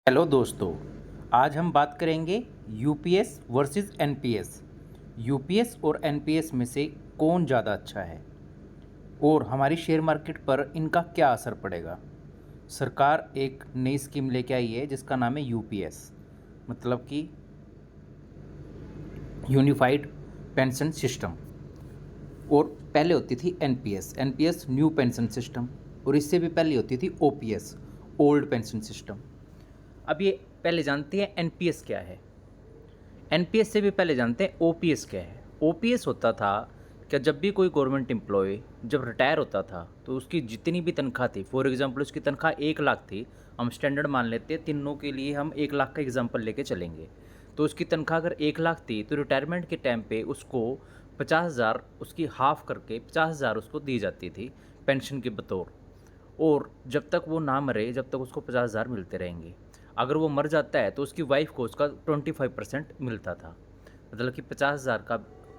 Hello दोस्तों, आज हम बात करेंगे यूपीएस वर्सेस एनपीएस। यूपीएस और एनपीएस में से कौन ज़्यादा अच्छा है और हमारी शेयर मार्केट पर इनका क्या असर पड़ेगा। सरकार एक नई स्कीम लेके आई है जिसका नाम है यूपीएस, मतलब कि यूनिफाइड पेंशन सिस्टम। और पहले होती थी NPS. NPS new pension system, और इससे भी पहले होती थी ओपीएस, ओल्ड पेंशन सिस्टम। अब ये पहले जानते हैं एनपीएस क्या है। एनपीएस से भी पहले जानते हैं ओपीएस क्या है। ओपीएस होता था कि जब भी कोई गवर्नमेंट एम्प्लॉय जब रिटायर होता था तो उसकी जितनी भी तनख्वाह थी, फॉर एग्जांपल उसकी तनख्वाह 1 लाख थी, हम स्टैंडर्ड मान लेते हैं, तीनों के लिए हम 1 लाख का एग्जांपल लेके चलेंगे। तो उसकी तनख्वाह अगर 1 लाख थी तो रिटायरमेंट के टाइम पे उसको 50,000 उसकी हाफ करके 50,000 उसको दी जाती थी पेंशन के बतौर। और जब तक वो ना मरे जब तक उसको 50,000 मिलते रहेंगे। अगर वो मर जाता है तो उसकी वाइफ को उसका 25% मिलता था। मतलब कि 50,000 का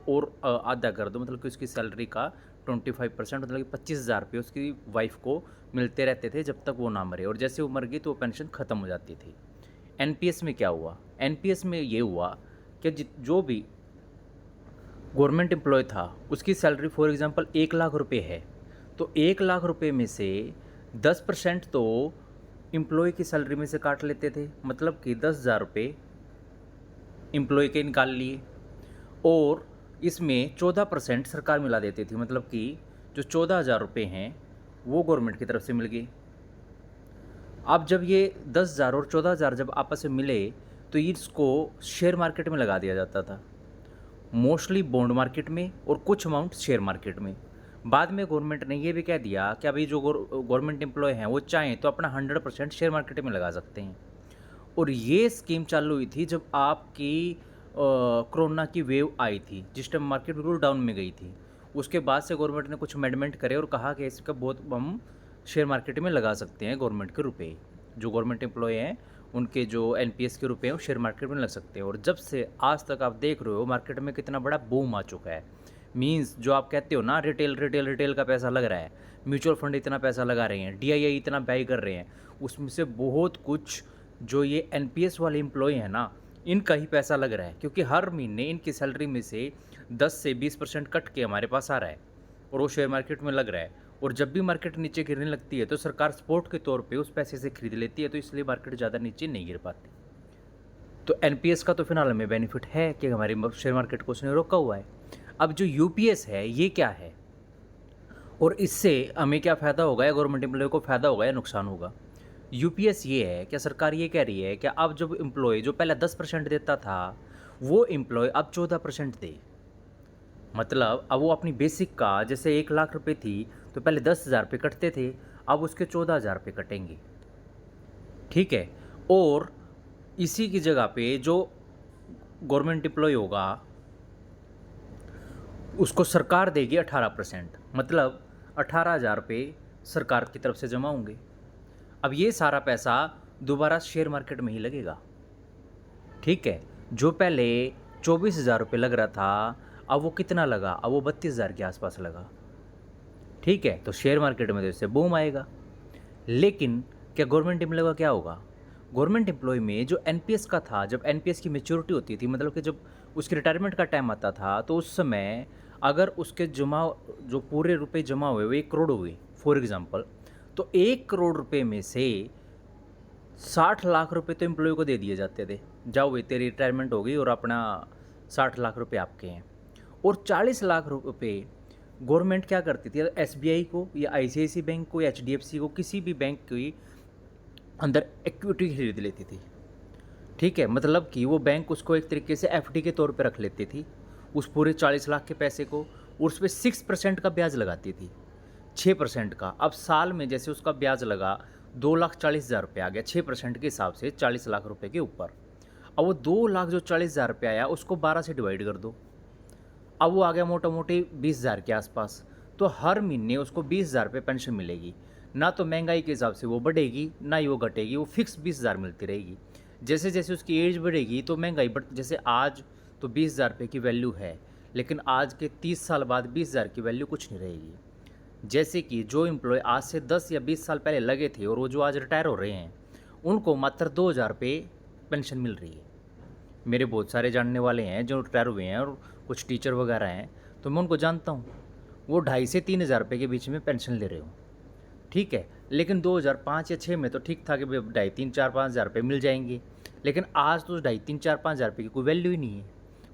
और आधा कर दो, मतलब कि उसकी सैलरी का 25%, मतलब कि 25,000 रुपये उसकी वाइफ को मिलते रहते थे जब तक वो ना मरे। और जैसे वो मर गई तो वो पेंशन ख़त्म हो जाती थी। एनपीएस में क्या हुआ? एनपीएस में ये हुआ कि जो भी गवर्नमेंट एम्प्लॉय था उसकी सैलरी फॉर एग्जांपल 1 लाख रुपए है, तो 1 लाख रुपए में से 10% तो एम्प्लॉय की सैलरी में से काट लेते थे, मतलब कि 10,000 रुपये एम्प्लॉय के निकाल लिए। और इसमें 14% सरकार मिला देती थी, मतलब कि जो 14,000 रुपये हैं वो गवर्नमेंट की तरफ से मिल गए। अब जब ये 10,000 और 14,000 जब आपस में मिले तो इसको शेयर मार्केट में लगा दिया जाता था, मोस्टली बॉन्ड मार्केट में और कुछ अमाउंट शेयर मार्केट में। बाद में गवर्नमेंट ने ये भी कह दिया कि अभी जो गवर्नमेंट एम्प्लॉय हैं वो चाहें तो अपना 100% शेयर मार्केट में लगा सकते हैं। और ये स्कीम चालू हुई थी जब आपकी कोरोना की वेव आई थी, जिस टाइम मार्केट बिल्कुल डाउन में गई थी। उसके बाद से गवर्नमेंट ने कुछ अमेंडमेंट करे और कहा कि इसका बहुत हम शेयर मार्केट में लगा सकते हैं गवर्नमेंट के रुपए। जो गवर्नमेंट एम्प्लॉय हैं उनके जो एनपीएस के रुपए हैं वो शेयर मार्केट में लग सकते हैं। और जब से आज तक आप देख रहे हो मार्केट में कितना बड़ा बूम आ चुका है। मींस जो आप कहते हो ना, रिटेल रिटेल रिटेल का पैसा लग रहा है, म्यूचुअल फंड इतना पैसा लगा रहे हैं, डीआईआई इतना बाई कर रहे हैं, उसमें से बहुत कुछ जो ये एनपीएस वाले एम्प्लॉय हैं ना, इनका ही पैसा लग रहा है। क्योंकि हर महीने इनकी सैलरी में से 10 से 20% कट के हमारे पास आ रहा है और वो शेयर मार्केट में लग रहा है। और जब भी मार्केट नीचे गिरने लगती है तो सरकार सपोर्ट के तौर पे उस पैसे से खरीद लेती है, तो इसलिए मार्केट ज़्यादा नीचे नहीं गिर पाती। तो एनपीएस का तो फिलहाल हमें बेनिफिट है कि हमारी शेयर मार्केट को उसने रोका हुआ है। अब जो यूपीएस है ये क्या है और इससे हमें क्या फ़ायदा होगा, या गवर्नमेंट एम्प्लॉय को फ़ायदा होगा या नुकसान होगा? यूपीएस ये है कि सरकार ये कह रही है कि अब जब एम्प्लॉय जो पहले 10% देता था वो एम्प्लॉय अब 14% दे। मतलब अब वो अपनी बेसिक का, जैसे 1 लाख रुपए थी तो पहले 10,000 रुपये कटते थे, अब उसके 14,000 रुपये कटेंगे। ठीक है। और इसी की जगह पे जो गवर्नमेंट एम्प्लॉय होगा उसको सरकार देगी 18%, मतलब 18,000 रुपये सरकार की तरफ से जमा होंगे। अब ये सारा पैसा दोबारा शेयर मार्केट में ही लगेगा। ठीक है। जो पहले 24,000 रुपये लग रहा था अब वो कितना लगा? अब वो 32,000 के आसपास लगा। ठीक है। तो शेयर मार्केट में तो इससे बूम आएगा। लेकिन क्या गवर्नमेंट एम्प्लॉय का क्या होगा? गवर्नमेंट एम्प्लॉय में जो एनपीएस का था, जब एनपीएस की मैच्योरिटी होती थी, मतलब कि जब उसकी रिटायरमेंट का टाइम आता था, तो उस समय अगर उसके जमा जो पूरे रुपए जमा हुए वो 1 करोड़ हुए फॉर एग्जांपल, तो 1 करोड़ रुपए में से 60 लाख रुपए तो एम्प्लॉय को दे दिए जाते थे, जाओ भाई तेरी रिटायरमेंट हो गई और अपना 60 लाख रुपए आपके हैं। और 40 लाख रुपए गवर्नमेंट क्या करती थी, एसबीआई को या आईसीआईसी बैंक को या एचडीएफसी को, किसी भी बैंक की अंदर इक्विटी खरीद लेती थी। ठीक है। मतलब कि वो बैंक उसको एक तरीके से एफडी के तौर पे रख लेती थी उस पूरे 40 लाख के पैसे को, और उस पर 6% का ब्याज लगाती थी, 6% का। अब साल में जैसे उसका ब्याज लगा 2,40,000 रुपये आ गया 6% के हिसाब से 40 लाख रुपए के ऊपर। अब वो 2,00,000 जो 40,000 रुपये आया उसको 12 से डिवाइड कर दो, अब वो आ गया मोटा मोटी 20,000 के आसपास। तो हर महीने उसको 20,000 रुपये पेंशन मिलेगी। ना तो महंगाई के हिसाब से वो बढ़ेगी ना ही वो घटेगी, वो फिक्स 20,000 मिलती रहेगी। जैसे जैसे उसकी एज बढ़ेगी तो महंगाई बढ़, जैसे आज तो 20,000 रुपये की वैल्यू है, लेकिन आज के 30 साल बाद 20,000 की वैल्यू कुछ नहीं रहेगी। जैसे कि जो एम्प्लॉय आज से 10 या 20 साल पहले लगे थे और वो जो आज रिटायर हो रहे हैं, उनको मात्र 2,000 रुपये पेंशन मिल रही है। मेरे बहुत सारे जानने वाले हैं जो रिटायर हुए हैं और कुछ टीचर वगैरह हैं, तो मैं उनको जानता हूँ, वो 2,500 से 3,000 रुपये के बीच में पेंशन ले रहे हो, ठीक है। लेकिन 2005 या 6 में तो ठीक था कि भाई 2,500, 3,000, 4,000, 5,000 रुपये मिल जाएंगे, लेकिन आज तो 2,500, 3,000, 4,000, 5,000 रुपये की कोई वैल्यू ही नहीं है,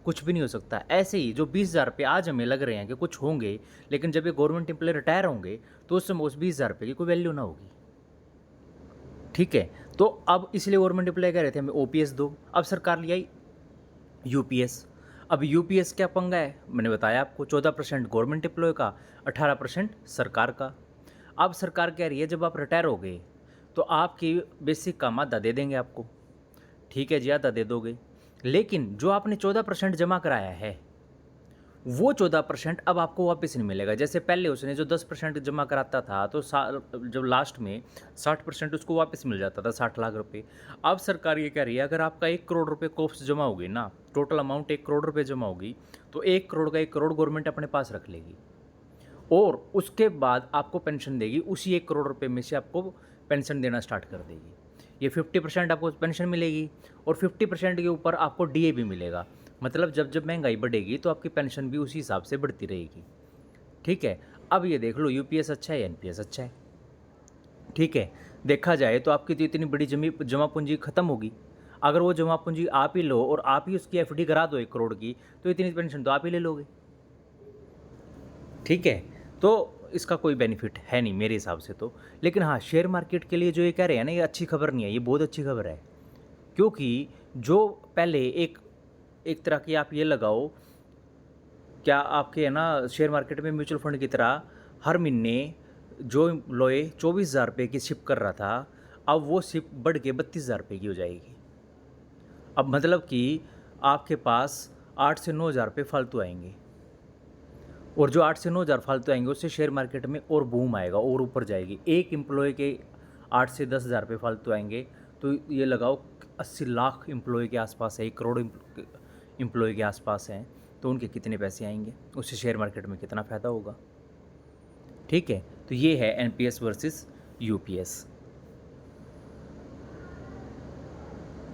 कुछ भी नहीं हो सकता। ऐसे ही जो 20,000 रुपये आज हमें लग रहे हैं कि कुछ होंगे, लेकिन जब ये गवर्नमेंट एम्प्लॉय रिटायर होंगे तो उस समय उस 20,000 रुपये की कोई वैल्यू ना होगी, ठीक है। तो अब इसलिए गवर्नमेंट एम्प्लॉय कह रहे थे हमें ओपीएस दो, अब सरकार ले आई यूपीएस। अब यूपीएस क्या पंगा है, मैंने बताया आपको, 14% गवर्नमेंट एम्प्लॉय का, 18% सरकार का। अब सरकार कह रही है जब आप रिटायर हो गए तो आपकी बेसिक का मादा दे देंगे आपको, ठीक है जी, आधा दे दोगे, लेकिन जो आपने 14% जमा कराया है वो 14% अब आपको वापस नहीं मिलेगा। जैसे पहले उसने जो 10% जमा कराता था तो जब लास्ट में 60% उसको वापस मिल जाता था, 60 लाख रुपए। अब सरकार ये कह रही है अगर आपका 1 करोड़ रुपए कोर्स जमा होगी ना, टोटल अमाउंट 1 करोड़ रुपए जमा होगी, तो 1 करोड़ का 1 करोड़ गवर्नमेंट अपने पास रख लेगी और उसके बाद आपको पेंशन देगी, उसी 1 करोड़ रुपये में से आपको पेंशन देना स्टार्ट कर देगी। ये 50% आपको पेंशन मिलेगी और 50% के ऊपर आपको डीए भी मिलेगा। मतलब जब जब महंगाई बढ़ेगी तो आपकी पेंशन भी उसी हिसाब से बढ़ती रहेगी, ठीक है। अब ये देख लो यूपीएस अच्छा है या एनपीएस अच्छा है, ठीक है। देखा जाए तो आपकी तो इतनी बड़ी जमा पूंजी खत्म होगी, अगर वो जमा पूंजी आप ही लो और आप ही उसकी एफडी करा दो 1 करोड़ की, तो इतनी पेंशन तो आप ही ले लोगे, ठीक है। तो इसका कोई बेनिफिट है नहीं मेरे हिसाब से तो। लेकिन हाँ, शेयर मार्केट के लिए जो ये कह रहे हैं ना, ये अच्छी खबर नहीं है, ये बहुत अच्छी खबर है, क्योंकि जो पहले एक तरह की आप ये लगाओ, क्या आपके है ना शेयर मार्केट में म्यूचुअल फंड की तरह हर महीने जो एम्प्लॉय 24,000 रुपये की शिप कर रहा था, अब वो शिप बढ़ के 32,000 रुपये की हो जाएगी। अब मतलब कि आपके पास 8 से 9,000 रुपये फालतू आएंगे, और जो 8 से 9,000 फालतू आएंगे उससे शेयर मार्केट में और बूम आएगा और ऊपर जाएगी। एक एम्प्लॉय के 8 से 10,000 रुपये फालतू आएंगे, तो ये लगाओ 80 लाख एम्प्लॉय के आसपास है, 1 करोड़ एम्प्लॉय के आसपास हैं, तो उनके कितने पैसे आएंगे, उससे शेयर मार्केट में कितना फ़ायदा होगा, ठीक है। तो ये है एनपीएस वर्सेस यूपीएस।